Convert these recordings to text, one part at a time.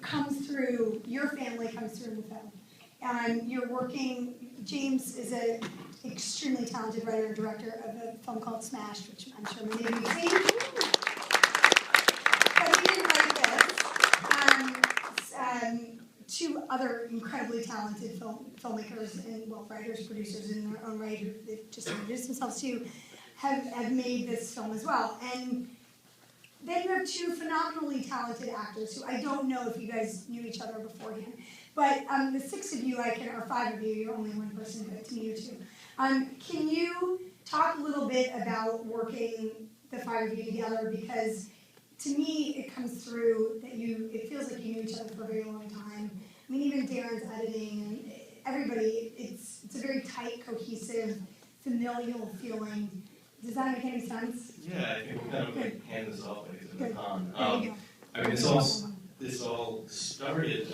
comes through, your family comes through in the film. And you're working, James is an extremely talented writer and director of a film called Smashed, which I'm sure many of you have seen. But he didn't write this. Two other incredibly talented filmmakers and, well, writers, producers in their own right, who they've just introduced themselves to, have made this film as well. And then you have two phenomenally talented actors who I don't know if you guys knew each other beforehand. But the six of you, or five of you, you're only one person, but to me you're two. Can you talk a little bit about working the five of you together? Because to me, it comes through that it feels like you knew each other for a very long time. I mean, even Darren's editing and everybody, it's a very tight, cohesive, familial feeling. Does that make any sense? Yeah, I think we'll kind of like hand this off like it's a baton. There you go. I mean, this all started.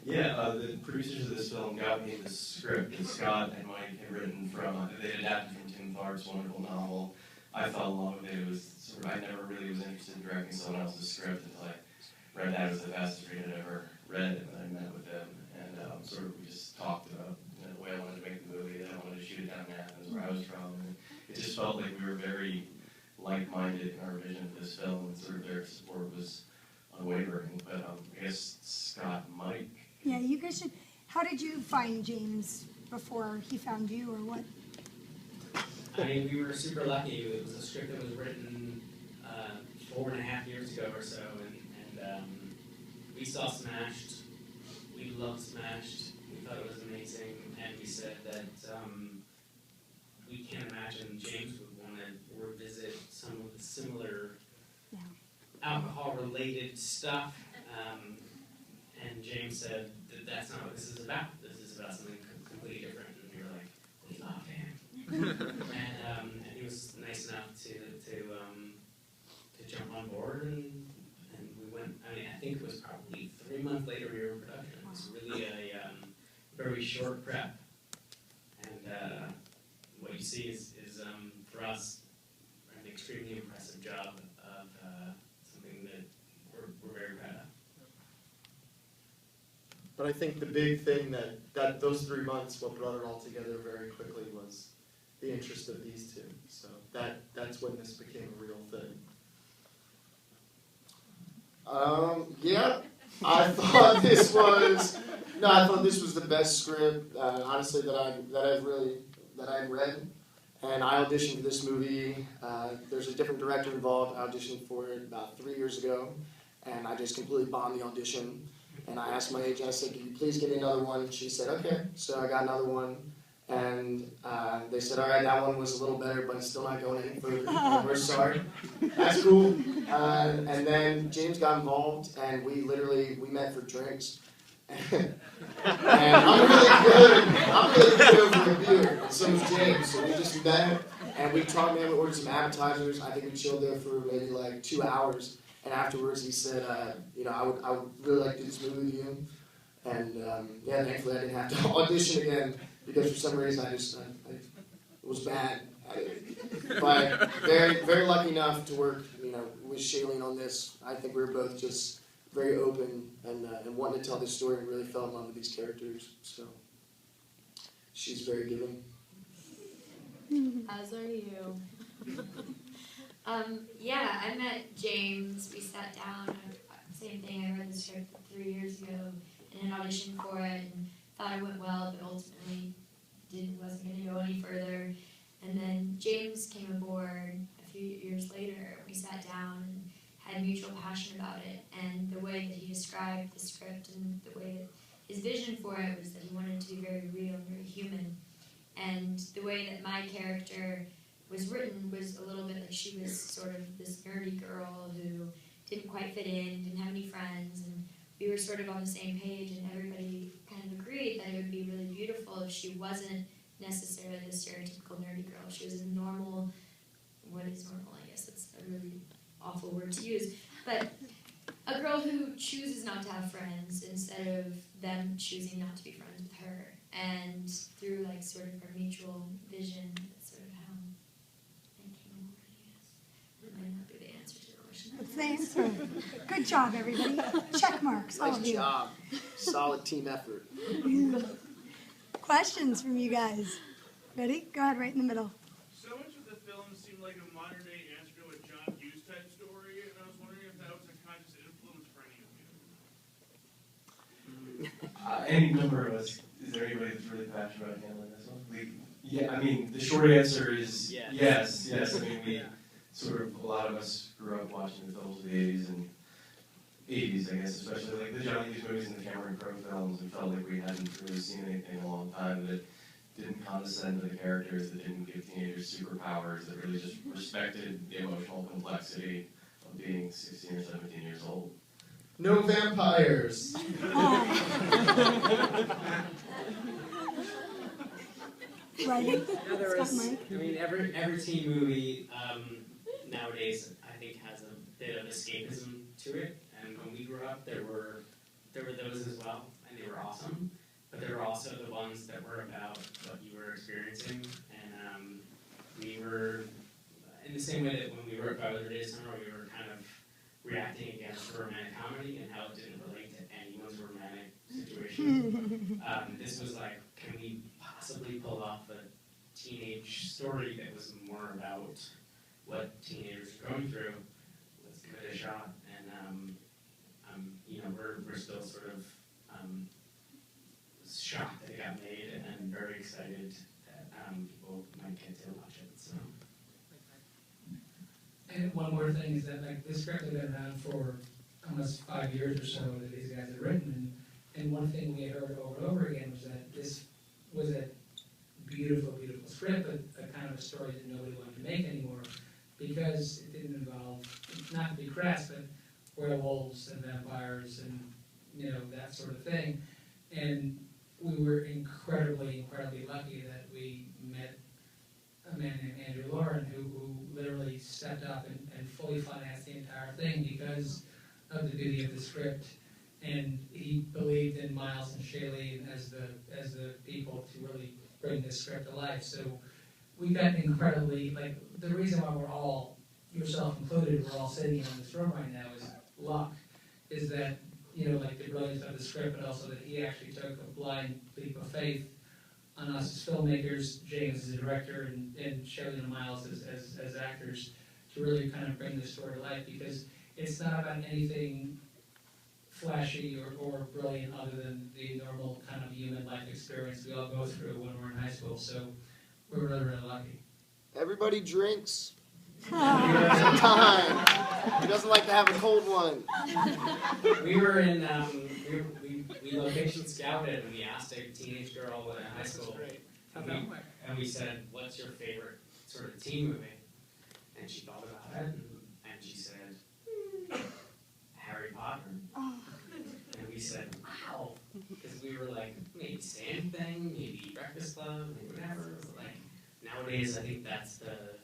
The producers of this film got me this script that Scott and Mike had written from. They adapted from Tim Tharp's wonderful novel. I fell in love with it. It was sort of, I never really was interested in directing someone else's script until I read that. It was the fastest read I'd ever read, and then I met with them, and sort of we just talked about the way I wanted to make the movie, that I wanted to shoot it down in Athens, where I was from, and it just felt like we were very like-minded in our vision for this film, and sort of their support was unwavering. But I guess Scott, Mike. Yeah, you guys should. How did you find James before he found you, or what? I mean, we were super lucky. It was a script that was written 4.5 years ago or so, and we saw Smashed. We loved Smashed. We thought it was amazing, and we said that we can't imagine James would want to revisit some of the similar alcohol-related stuff. And James said that that's not what this is about. This is about something completely different. And we were like, we love him. And he was nice enough to jump on board, and we went. I mean, I think it was probably 3 months later we were in production. It was really a very short prep. And what you see is for us an extremely impressive job of something that we're very proud of. But I think the big thing that those 3 months, what brought it all together very quickly was the interest of these two. So that's when this became a real thing. I thought this was the best script, honestly, that I've read. And I auditioned for this movie. There's a different director involved. I auditioned for it about 3 years ago, and I just completely bombed the audition. And I asked my agent, I said, "Can you please give me another one?" And she said, "Okay." So I got another one, and they said, "All right, that one was a little better, but it's still not going any further. We're sorry." That's cool. And then James got involved, and we met for drinks. And I'm really good over a beer, and so is James. So we just met, and we talked, man, we ordered some appetizers. I think we chilled there for maybe like 2 hours. And afterwards, he said, I would really like to do this movie with you. And thankfully I didn't have to audition again, because for some reason I was bad at it. But very, very lucky enough to work, with Shailene on this. I think we were both just very open and wanting to tell this story, and really fell in love with these characters. So she's very giving. As are you. I met James. We sat down. Same thing. I read the script 3 years ago and had auditioned for it and thought it went well, but ultimately wasn't going to go any further. And then James came aboard a few years later. We sat down and had a mutual passion about it. And the way that he described the script and the way that his vision for it was that he wanted it to be very real and very human. And the way that my character was written was a little bit like she was sort of this nerdy girl who didn't quite fit in, didn't have any friends, and we were sort of on the same page, and everybody kind of agreed that it would be really beautiful if she wasn't necessarily the stereotypical nerdy girl. She was a normal, what is normal, I guess that's a really awful word to use, but a girl who chooses not to have friends instead of them choosing not to be friends with her. And through like sort of our mutual vision, that's sort of how I came over, I guess. That might not be the answer to the question. That's the answer. Good job, everybody. Check marks, all of Nice you. job. Solid team effort. Questions from you guys? Ready? Go ahead, right in the middle. So much of the film seemed like a modern day answer to a John Hughes type story, and I was wondering if that was a conscious influence for any of you. Any number of us. Is there anybody that's really passionate about handling this one? Yeah, I mean, the short answer is yes. I mean, we sort of, a lot of us grew up watching the films of the 80s and 80s, I guess, especially like the John Hughes movies and the Cameron Crowe films, and felt like we hadn't really seen anything in a long time that didn't condescend to the characters, that didn't give teenagers superpowers, that really just respected the emotional complexity of being 16 or 17 years old. No vampires. Writing? No, there Scott was, Mike? I mean, every teen movie nowadays, I think, has a bit of escapism to it. And when we grew up, there were those as well, and they were awesome. But there were also the ones that were about what you were experiencing, and we were in the same way that when we wrote 500 Days Summer, we were kind of reacting against romantic comedy and how it didn't relate to anyone's romantic situation. This was like, can we possibly pull off a teenage story that was more about what teenagers are going through? Let's give it a shot. And you know, we're still sort of shocked that it got made, and very excited that people might get to watch it. So. And one more thing is that like this script had been around for almost 5 years or so that these guys had written, and one thing we heard over and over again was that this was a beautiful, beautiful script, but a kind of a story that nobody wanted to make anymore because it didn't involve, not to be crass, but werewolves and vampires and you know that sort of thing. And we were incredibly, incredibly lucky that we met a man named Andrew Lauren who literally stepped up and fully financed the entire thing because of the beauty of the script, and he believed in Miles and Shailene as the people to really bring this script to life. So we got incredibly, like, the reason why we're all, yourself included, we're all sitting in this room right now is luck, is that, you know, like the brilliance of the script, but also that he actually took a blind leap of faith on us as filmmakers, James as a director, and Shailene and Miles as actors, to really kind of bring this story to life, because it's not about anything flashy or brilliant other than the normal kind of human life experience we all go through when we're in high school. So we're really, really lucky. Everybody drinks. Time. He doesn't like to have a cold one. We were in, we location scouted, and we asked a teenage girl in high school, and we said, what's your favorite sort of teen movie? And she thought about it, and she said, Harry Potter. And we said, wow, because we were like, maybe Sand Thing, maybe Breakfast Club, maybe whatever. Like, nowadays, I think that's the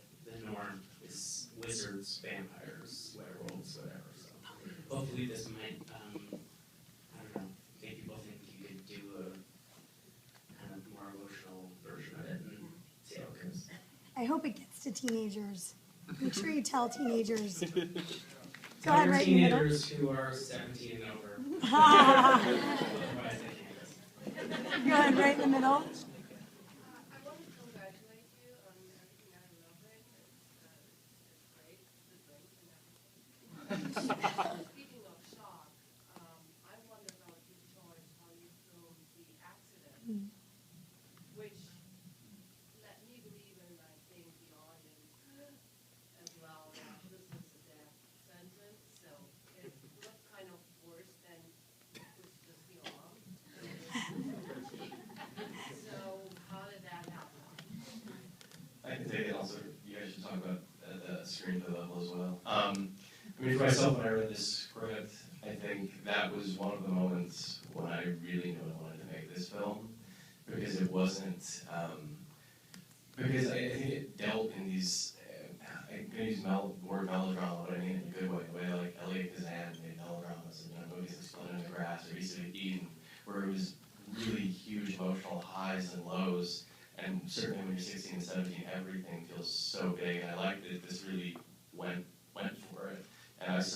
norm, is wizards, vampires, werewolves, whatever. So hopefully this might, I don't know, make people think you could do a kind of more emotional version of it and see how it goes. I hope it gets to teenagers. Make sure you tell teenagers. Go ahead, right in the middle. Teenagers who are 17 and over. Go Otherwise they can't. ahead, right in the middle. I want to congratulate you on everything. I love it. It's great, the drink and everything. Speaking of shock, I wonder about your choice how you filmed the accident, which let me believe and I think the audience as well that this was a death sentence. So it looked kind of worse than it was just the arm. So how did that happen? I can take it also. You guys should talk about the screenplay level as well. I mean, for myself, when I read this script, I think that was one of the moments when I really knew I wanted to make this film, because it wasn't, because I think it dealt in these, I'm going to use word melodrama, but I mean it in a good way like Elliot Kazan made melodramas, and movies like Split in the Grass or East of Eden, where it was really huge emotional highs and lows. And certainly when you're 16 and 17, everything feels so big. And I like that this really went for it. And I saw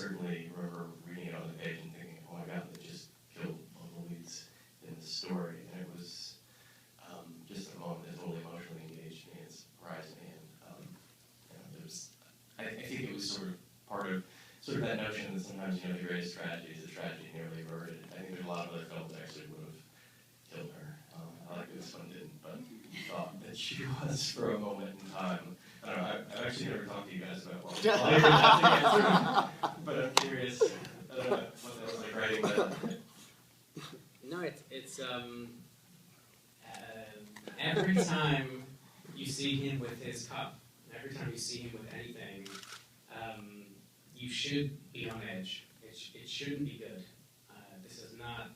sometimes, you know, the greatest tragedy is a tragedy nearly averted. I think there's a lot of other films that actually would have killed her. I like that this one didn't, but thought that she was for a moment in time. I don't know, I've actually never talked to you guys about why, but I'm curious what that was like writing that. No, it's every time you see him with his cup, every time you see him with anything, you should be on edge. It shouldn't be good. This is not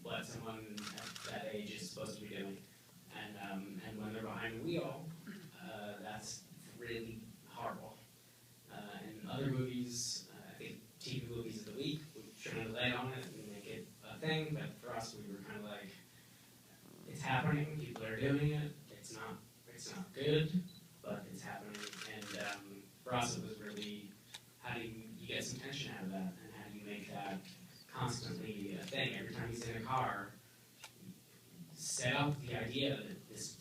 what someone at that age is supposed to be doing. And when they're behind the wheel, that's really horrible. In other movies, I think TV movies of the week, we shine a light on it and make it a thing, but for us, we were kind of like, it's happening, people are doing it, it's not good, but it's happening. And for us, it was really, how do you get some tension out of that, and how do you make that constantly a thing? Every time he's in a car, set up the idea that this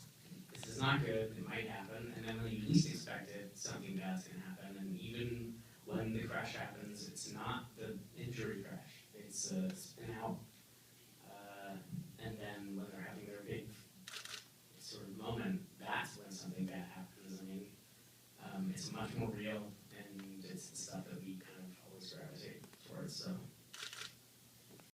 is not good, it might happen, and then when you least expect it, something bad's going to happen. And even when the crash happens, it's not the injury crash, it's a spin out